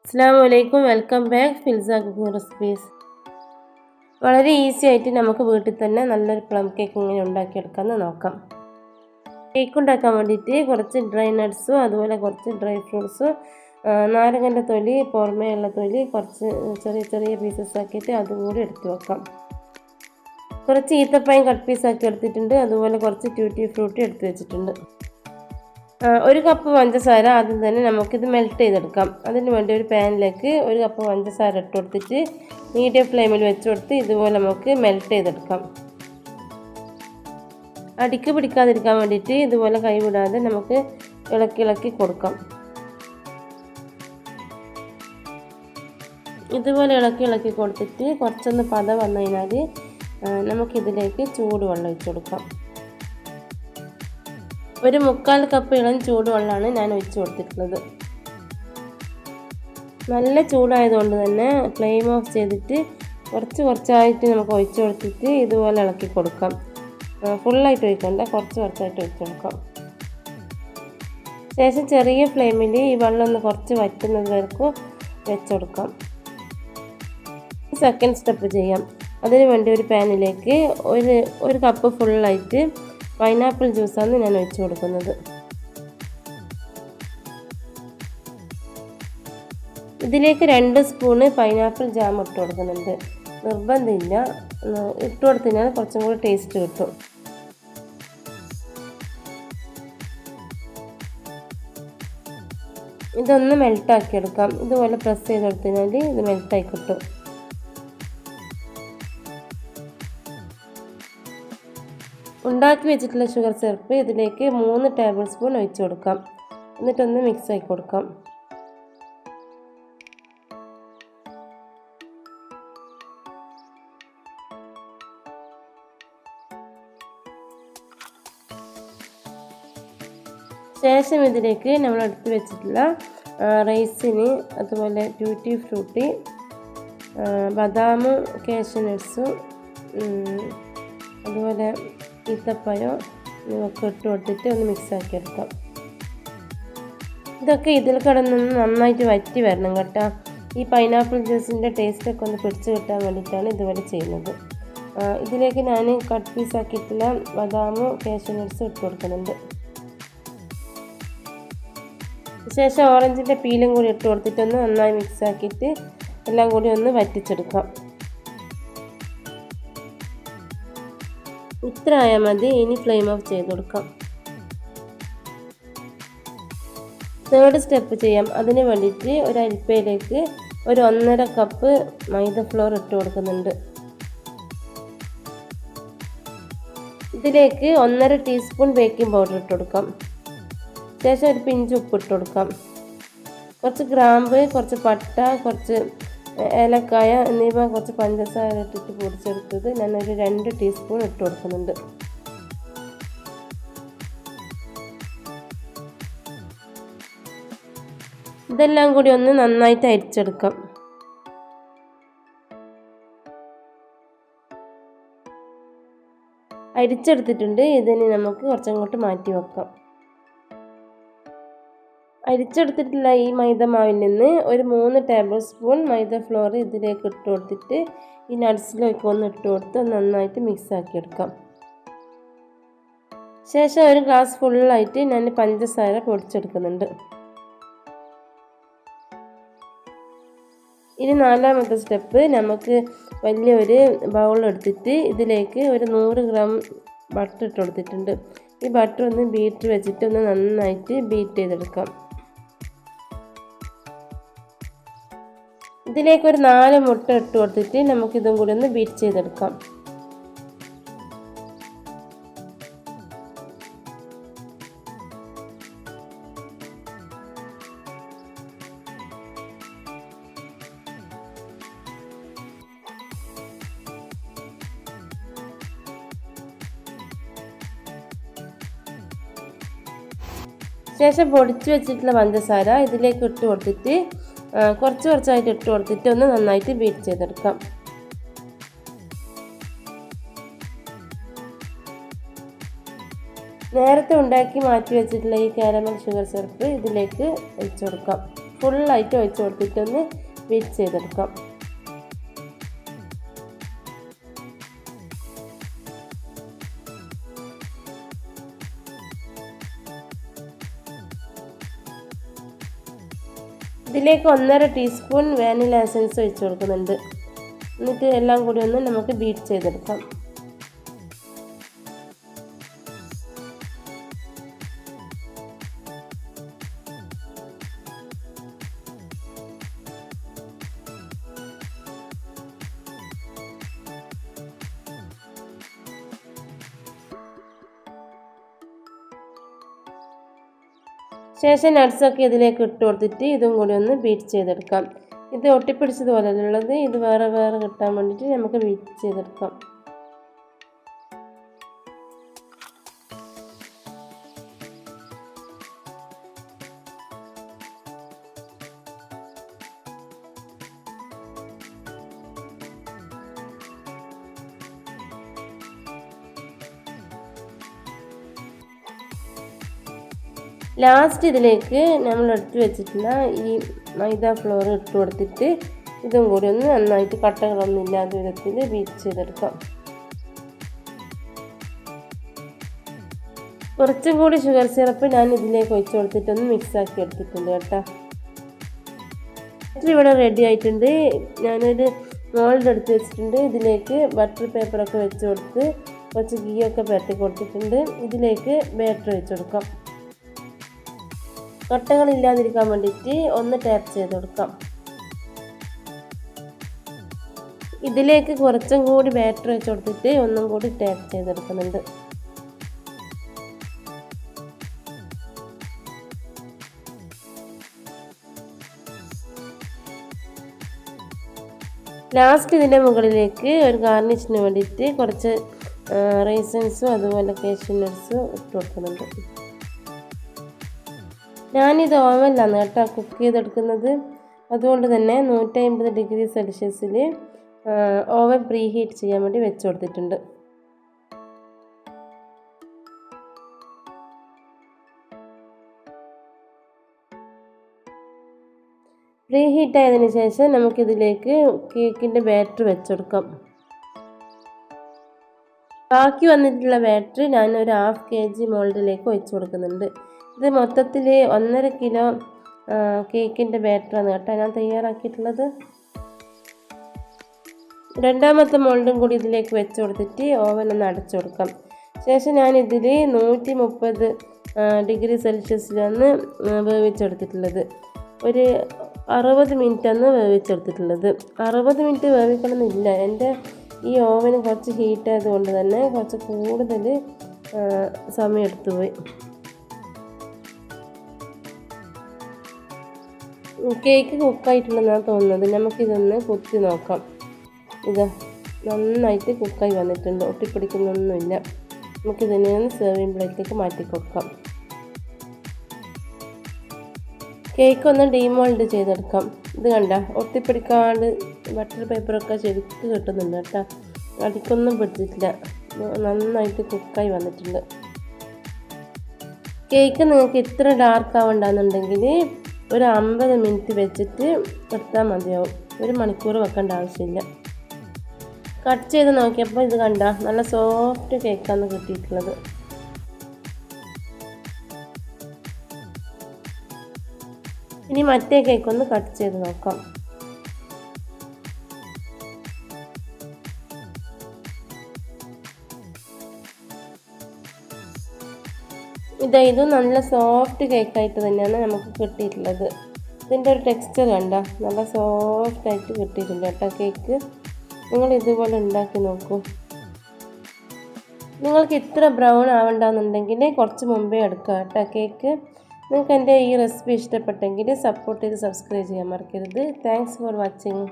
അസ്സലാമു welcome back ഫിൽസ cooking recipes. വളരെ easy ആയിട്ട് നമുക്ക് വീട്ടിൽ തന്നെ നല്ലൊരു പ്ലം കേക്ക് ഇങ്ങനെ ഉണ്ടാക്കിയെടുക്കാമെന്ന് നോക്കാം. കേക്ക് ഉണ്ടാക്കാൻ വേണ്ടിയിട്ട് കുറച്ച് ഡ്രൈ നട്ട്സും അതുപോലെ കുറച്ച് ഡ്രൈ ഫ്രൂട്ട്സും നാരങ്ങൻ്റെ തൊലി പുറമേയുള്ള തൊലി കുറച്ച് ചെറിയ ചെറിയ പീസസ് ആക്കിയിട്ട് അതും കൂടി എടുത്ത് വെക്കാം. കുറച്ച് ഈത്തപ്പഴം കട്ട് പീസാക്കി എടുത്തിട്ടുണ്ട്. അതുപോലെ കുറച്ച് ട്യൂട്ടി ഫ്രൂട്ടി എടുത്ത് വെച്ചിട്ടുണ്ട്. ഒരു കപ്പ് പഞ്ചസാര ആദ്യം തന്നെ നമുക്കിത് മെൽറ്റ് ചെയ്തെടുക്കാം. അതിന് വേണ്ടി ഒരു പാനിലേക്ക് ഒരു കപ്പ് പഞ്ചസാര ഇട്ട് കൊടുത്തിട്ട് മീഡിയം ഫ്ലെയിമിൽ വെച്ച് കൊടുത്ത് ഇതുപോലെ നമുക്ക് മെൽറ്റ് ചെയ്തെടുക്കാം. അടിക്ക് പിടിക്കാതിരിക്കാൻ വേണ്ടിയിട്ട് ഇതുപോലെ കൈ വിടാതെ നമുക്ക് ഇളക്കി കൊടുക്കാം. ഇതുപോലെ ഇളക്കി കൊടുത്തിട്ട് കുറച്ചൊന്ന് പത വന്നു കഴിഞ്ഞാൽ നമുക്കിതിലേക്ക് ചൂടുവെള്ളം ഒഴിച്ച് കൊടുക്കാം. ഒരു 3/4 കപ്പ് ഇളം ചൂടുവെള്ളമാണ് ഞാൻ ഒഴിച്ച് കൊടുത്തിട്ടുള്ളത്. നല്ല ചൂടായതുകൊണ്ട് തന്നെ ഫ്ലെയിം ഓഫ് ചെയ്തിട്ട് കുറച്ചായിട്ട് നമുക്ക് ഒഴിച്ച് കൊടുത്തിട്ട് ഇതുപോലെ ഇളക്കി കൊടുക്കാം. ഫുള്ളായിട്ട് ഒഴിക്കണ്ട, കുറച്ചായിട്ട് ഒഴിച്ച് കൊടുക്കാം. ശേഷം ചെറിയ ഫ്ലെയിമിൽ ഈ വെള്ളം ഒന്ന് കുറച്ച് വറ്റുന്നത് വരെക്കും വെച്ച് കൊടുക്കാം. സെക്കൻഡ് സ്റ്റെപ്പ് ചെയ്യാം. അതിന് വേണ്ടി ഒരു പാനിലേക്ക് ഒരു കപ്പ് ഫുള്ളായിട്ട് പൈനാപ്പിൾ ജ്യൂസാണ് ഞാൻ ഒഴിച്ച് കൊടുക്കുന്നത്. ഇതിലേക്ക് 2 സ്പൂണ് പൈനാപ്പിൾ ജാം ഇട്ട് കൊടുക്കുന്നുണ്ട്. നിർബന്ധമില്ല, ഇട്ട് കൊടുത്തതിനാൽ കുറച്ചും കൂടി ടേസ്റ്റ് കിട്ടും. ഇതൊന്ന് മെൽട്ടാക്കി എടുക്കാം. ഇതുപോലെ പ്രസ് ചെയ്ത് കൊടുത്തതിനാൽ ഇത് മെൽട്ടായി കിട്ടും. ഉണ്ടാക്കി വെച്ചിട്ടുള്ള ഷുഗർ സിറപ്പ് ഇതിലേക്ക് 3 ടേബിൾ സ്പൂൺ ഒഴിച്ച് കൊടുക്കാം. എന്നിട്ടൊന്ന് മിക്സ് ആക്കി കൊടുക്കാം. ശേഷം ഇതിലേക്ക് നമ്മൾ എടുത്ത് വെച്ചിട്ടുള്ള റൈസിന് അതുപോലെ ട്യൂട്ടി ഫ്രൂട്ടി ബദാമും കാഷ്യൂ നട്ട്സും അതുപോലെ ഈത്തപ്പഴം ഒക്കെ ഇട്ട് കൊടുത്തിട്ട് ഒന്ന് മിക്സ് ആക്കി എടുക്കാം. ഇതൊക്കെ ഇതിൽ കിടന്നൊന്ന് നന്നായിട്ട് വറ്റി വരണം കേട്ടോ. ഈ പൈനാപ്പിൾ ജ്യൂസിൻ്റെ ടേസ്റ്റൊക്കെ ഒന്ന് പിടിച്ച് കിട്ടാൻ വേണ്ടിയിട്ടാണ് ഇതുപോലെ ചെയ്യുന്നത്. ഇതിലേക്ക് ഞാൻ കട്ട് പീസാക്കിയിട്ടുള്ള ബദാമും കാഷ്യൂ നട്ട്സും ഇട്ട് കൊടുക്കുന്നുണ്ട്. ശേഷം ഓറഞ്ചിൻ്റെ പീലും കൂടി ഇട്ട് കൊടുത്തിട്ടൊന്ന് നന്നായി മിക്സ് ആക്കിയിട്ട് എല്ലാം കൂടി ഒന്ന് വറ്റിച്ചെടുക്കാം. ഇത്ര ആയാൽ മതി. ഇനി ഫ്ലെയിം ഓഫ് ചെയ്ത് കൊടുക്കാം. തേർഡ് സ്റ്റെപ്പ് ചെയ്യാം. അതിന് വേണ്ടിയിട്ട് ഒരു അരിപ്പയിലേക്ക് ഒരു 1.5 കപ്പ് മൈദ ഫ്ലോർ ഇട്ട് കൊടുക്കുന്നുണ്ട്. ഇതിലേക്ക് 1.5 ടീസ്പൂൺ ബേക്കിംഗ് പൗഡർ ഇട്ട് കൊടുക്കാം. ശേഷം ഒരു പിഞ്ച് ഉപ്പ് ഇട്ട് കൊടുക്കാം. കുറച്ച് ഗ്രാമ്പ്, കുറച്ച് പട്ട, കുറച്ച് ഏലക്കായ എന്നിവ കുറച്ച് പഞ്ചസാര ഇട്ടിട്ട് പൊടിച്ചെടുത്തത് ഞാനൊരു 2 ടീസ്പൂൺ ഇട്ട് കൊടുക്കുന്നുണ്ട്. ഇതെല്ലാം കൂടി ഒന്ന് നന്നായിട്ട് അരിച്ചെടുക്കാം. അരിച്ചെടുത്തിട്ടുണ്ട്. ഇതിന് നമുക്ക് കുറച്ചങ്ങോട്ട് മാറ്റി വെക്കാം. അരിച്ചെടുത്തിട്ടുള്ള ഈ മൈദ മാവിൽ നിന്ന് ഒരു 3 ടേബിൾ സ്പൂൺ മൈദ ഫ്ലോർ ഇതിലേക്ക് ഇട്ട് കൊടുത്തിട്ട് ഈ നട്ട്സിലേക്ക് ഒന്ന് ഇട്ട് കൊടുത്ത് നന്നായിട്ട് മിക്സ് ആക്കി എടുക്കാം. ശേഷം ഒരു ഗ്ലാസ് ഫുള്ളായിട്ട് ഞാൻ പഞ്ചസാര പൊടിച്ചെടുക്കുന്നുണ്ട്. ഇനി 4ാമത്തെ സ്റ്റെപ്പ്, നമുക്ക് വലിയൊരു ബൗൾ എടുത്തിട്ട് ഇതിലേക്ക് ഒരു 100 ഗ്രാം ബട്ടർ ഇട്ട് കൊടുത്തിട്ടുണ്ട്. ഈ ബട്ടർ ഒന്ന് ബീറ്റർ വെച്ചിട്ട് ഒന്ന് നന്നായിട്ട് ബീറ്റ് ചെയ്തെടുക്കാം. ഇതിലേക്ക് ഒരു 4 മുട്ട ഇട്ട് കൊടുത്തിട്ട് നമുക്കിതും കൂടി ഒന്ന് ബീറ്റ് ചെയ്തെടുക്കാം. ശേഷം പൊടിച്ചു വെച്ചിട്ടുള്ള പഞ്ചസാര ഇതിലേക്ക് ഇട്ട് കൊടുത്തിട്ട് കുറച്ചായിട്ട് ഇട്ട് കൊടുത്തിട്ട് ഒന്ന് നന്നായിട്ട് ബീറ്റ് ചെയ്തെടുക്കാം. നേരത്തെ ഉണ്ടാക്കി മാറ്റി വെച്ചിട്ടുള്ള ഈ കാരമൽ ഷുഗർ സിറപ്പ് ഇതിലേക്ക് ഒഴിച്ചു കൊടുക്കാം. ഫുള്ളായിട്ട് ഒഴിച്ച് കൊടുത്തിട്ടൊന്ന് ബീറ്റ് ചെയ്തെടുക്കാം. ഇതിലേക്ക് 1.5 ടീസ്പൂൺ വാനില എസൻസ് ഒഴിച്ച് കൊടുക്കുന്നുണ്ട്. എന്നിട്ട് എല്ലാം കൂടി ഒന്ന് നമുക്ക് ബീറ്റ് ചെയ്തെടുക്കാം. ശേഷം നട്ട്സൊക്കെ ഇതിലേക്ക് ഇട്ട് കൊടുത്തിട്ട് ഇതും കൂടി ഒന്ന് ബീറ്റ് ചെയ്തെടുക്കാം. ഇത് ഒട്ടിപ്പിടിച്ചതുപോലെയുള്ളത്, ഇത് വേറെ വേറെ കിട്ടാൻ വേണ്ടിയിട്ട് നമുക്ക് ബീറ്റ് ചെയ്തെടുക്കാം. ലാസ്റ്റ് ഇതിലേക്ക് നമ്മൾ എടുത്ത് വെച്ചിട്ടുള്ള ഈ മൈദ ഫ്ലോർ ഇട്ട് കൊടുത്തിട്ട് ഇതും കൂടി ഒന്ന് നന്നായിട്ട് കട്ടകളൊന്നും ഇല്ലാത്ത വിധത്തിൽ ബീറ്റ് ചെയ്തെടുക്കാം. കുറച്ചും കൂടി ഷുഗർ സിറപ്പ് ഞാൻ ഇതിലേക്ക് ഒഴിച്ച് കൊടുത്തിട്ടൊന്ന് മിക്സാക്കി എടുത്തിട്ടുണ്ട് കേട്ടോ. ഇവിടെ റെഡി ആയിട്ടുണ്ട്. ഞാനൊരു മോൾഡ് എടുത്ത് വെച്ചിട്ടുണ്ട്. ഇതിലേക്ക് ബട്ടർ പേപ്പറൊക്കെ വെച്ച് കൊടുത്ത് കുറച്ച് ഗീയൊക്കെ പരട്ടി കൊടുത്തിട്ടുണ്ട്. ഇതിലേക്ക് ബാറ്റർ വെച്ച് കൊടുക്കാം. കട്ടകളില്ലാതിരിക്കാൻ വേണ്ടിയിട്ട് ഒന്ന് ടാപ്പ് ചെയ്ത് കൊടുക്കാം. ഇതിലേക്ക് കുറച്ചും കൂടി ബാറ്റർ വെച്ച് കൊടുത്തിട്ട് ഒന്നും കൂടി ടാപ്പ് ചെയ്തെടുക്കുന്നുണ്ട്. ലാസ്റ്റ് ഇതിൻ്റെ മുകളിലേക്ക് ഒരു ഗാർണിഷിന് വേണ്ടിയിട്ട് കുറച്ച് റൈസൻസും അതുപോലെ കാഷ്യൂ നട്ട്സും ഇട്ട് കൊടുക്കുന്നുണ്ട്. ഞാനിത് ഓവനിലാണ് കേട്ടോ കുക്ക് ചെയ്തെടുക്കുന്നത്. അതുകൊണ്ട് തന്നെ 150 ഡിഗ്രി സെൽഷ്യസിൽ ഓവൻ പ്രീ ഹീറ്റ് ചെയ്യാൻ വേണ്ടി വെച്ച് കൊടുത്തിട്ടുണ്ട്. പ്രീ ഹീറ്റ് ആയതിനു ശേഷം നമുക്കിതിലേക്ക് കേക്കിൻ്റെ ബാറ്റർ വെച്ച് കൊടുക്കാം. ബാക്കി വന്നിട്ടുള്ള ബാറ്റർ ഞാനൊരു 1/2 kg മോൾഡിലേക്ക് ഒഴിച്ച് കൊടുക്കുന്നുണ്ട്. ഇത് മൊത്തത്തിൽ 1.5 കിലോ കേക്കിൻ്റെ ബാറ്ററാണ് കേട്ടോ ഞാൻ തയ്യാറാക്കിയിട്ടുള്ളത്. രണ്ടാമത്തെ മോൾഡും കൂടി ഇതിലേക്ക് വെച്ച് കൊടുത്തിട്ട് ഓവൻ ഒന്ന് അടച്ചു കൊടുക്കാം. ശേഷം ഞാനിതിൽ 130 ഡിഗ്രി സെൽഷ്യസിലാണ് വേവിച്ചെടുത്തിട്ടുള്ളത്. ഒരു 60 മിനിറ്റാണ് വേവിച്ചെടുത്തിട്ടുള്ളത്. 60 മിനിറ്റ് വേവിക്കണമെന്നില്ല. എൻ്റെ ഈ ഓവന് കുറച്ച് ഹീറ്റ് ആയതുകൊണ്ട് തന്നെ കുറച്ച് കൂടുതൽ സമയം എടുത്തുപോയി. കേക്ക് കുക്കായിട്ടുണ്ടെന്നാണ് തോന്നുന്നത്. നമുക്കിതൊന്ന് കുത്തി നോക്കാം. ഇതാ നന്നായിട്ട് കുക്കായി വന്നിട്ടുണ്ട്. ഒട്ടിപ്പിടിക്കുന്നൊന്നുമില്ല. നമുക്കിതിനെ ഒന്ന് സെർവിങ് പ്ലേറ്റിലേക്ക് മാറ്റി കൊടുക്കാം. കേക്ക് ഒന്ന് ഡീമോൾഡ് ചെയ്തെടുക്കാം. ഇത് കണ്ട ഒട്ടിപ്പിടിക്കാണ്ട് ബട്ടർ പേപ്പറൊക്കെ ശരിക്ക് കിട്ടുന്നുണ്ട് കേട്ടോ. അടിക്കൊന്നും പിടിച്ചിട്ടില്ല. നന്നായിട്ട് കുക്കായി വന്നിട്ടുണ്ട്. കേക്ക് നിങ്ങൾക്ക് ഇത്ര ഡാർക്ക് ആവണ്ടെന്നുണ്ടെങ്കിൽ ഒരു 50 മിനിറ്റ് വെച്ചിട്ട് എടുത്താൽ മതിയാവും. 1 മണിക്കൂർ വെക്കേണ്ട ആവശ്യമില്ല. കട്ട് ചെയ്ത് നോക്കിയപ്പോൾ ഇത് കണ്ട നല്ല സോഫ്റ്റ് കേക്കാണ് കിട്ടിയിട്ടുള്ളത്. ഇനി മറ്റേ കേക്കൊന്ന് കട്ട് ചെയ്ത് നോക്കാം. ഇതും നല്ല സോഫ്റ്റ് കേക്കായിട്ട് തന്നെയാണ് നമുക്ക് കിട്ടിയിട്ടുള്ളത്. ഇതിൻ്റെ ഒരു ടെക്സ്ചർ കണ്ട നല്ല സോഫ്റ്റായിട്ട് കിട്ടിയിട്ടുണ്ട് കേട്ടോ കേക്ക്. നിങ്ങൾ ഇതുപോലെ ഉണ്ടാക്കി നോക്കൂ. നിങ്ങൾക്ക് ഇത്ര ബ്രൗൺ ആവണ്ടെന്നുണ്ടെങ്കിൽ കുറച്ച് മുമ്പേ എടുക്കുക കേട്ടോ കേക്ക്. നിങ്ങൾക്ക് എൻ്റെ ഈ റെസിപ്പി ഇഷ്ടപ്പെട്ടെങ്കിൽ സപ്പോർട്ട് ചെയ്ത് സബ്സ്ക്രൈബ് ചെയ്യാൻ മറക്കരുത്. Thanks for watching.